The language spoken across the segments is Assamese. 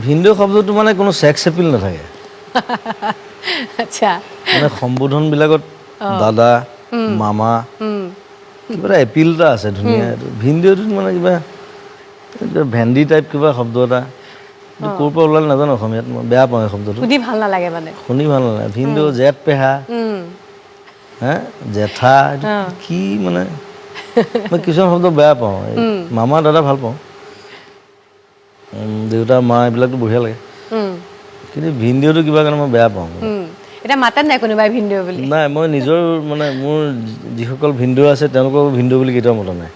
ভিনদেউ শব্দটো মানে কোনো সেক্স এপিল নাথাকে আচ্ছা মানে সম্বোধনবিলাকত দাদা মামা কিবা এটা এপিল এটা আছে ধুনীয়া ভিনদেউটোত মানে কিবা ভেন্দি টাইপ কিবা শব্দ এটা ক'ৰ পৰা ওলালে নাজানো অসমীয়াত মই বেয়া পাওঁ এই শব্দটো শুনি ভাল নালাগে মানে শুনি ভাল নালাগে ভিনদেউ জেঠ পেহা হা জেঠা কি মানে মই কিছুমান শব্দ বেয়া পাওঁ মামা দাদা ভাল পাওঁ দেউতা মা এইবিলাকতো বঢ়িয়া লাগে কিন্তু ভিনদেউটো কিবা কাৰণে মই বেয়া পাওঁ এটা মাতাত নাই কোনোবাই ভিনদেউ বুলি নাই মই নিজৰ মানে মোৰ যিসকল ভিনদেউ আছে তেওঁলোকক ভিনদেউ বুলি কেতিয়াও মতা নাই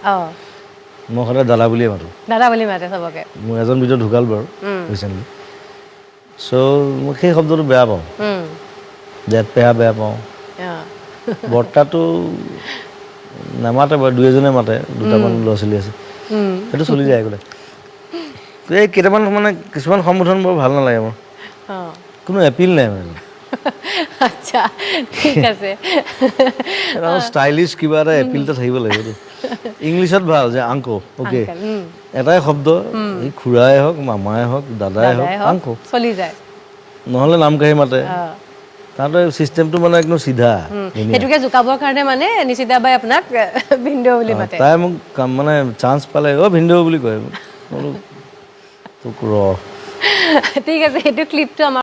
মই সদায় দাদা বুলিয়ে মাতো দাদা বুলি মাতে চবকে মোৰ এজন ভিতৰত ঢুকাল বাৰু ৰিচেণ্টলি চ' মই সেই শব্দটো বেয়া পাওঁ জেঠ পেহা বেয়া পাওঁ বৰ্তাটো নামাতে বাৰু দুই এজনে মাতে দুটামান ল'ৰা ছোৱালী আছে সেইটো চলি যায় একোটা এই কেইটামান মানে কিছুমান সম্বোধন বৰ ভাল নালাগে মোৰ কোনো এপিল নাই মানে আচ্ছা ঠিক আছে ষ্টাইলিছ কিবা এটা এপিল এটা থাকিব লাগিব ইংলিছত ভাল যে আংকো অ'কে এটাই শব্দ এই খুৰাই হওক মামাই হওক দাদাই হওক আংকো চলি যায় নহ'লে নাম কাঢ়ি মাতে তাহাঁতৰ চিষ্টেমটো মানে একদম চিধা সেইটোকে জোকাবৰ কাৰণে মানে নিচিতা বাই আপোনাক ভিনদেউ বুলি মাতে তাই মোক মানে চান্স পালে ভিনদেউ বুলি কয় তোক ৰ ঠিক আছে এইটো ক্লিপটো আমাৰ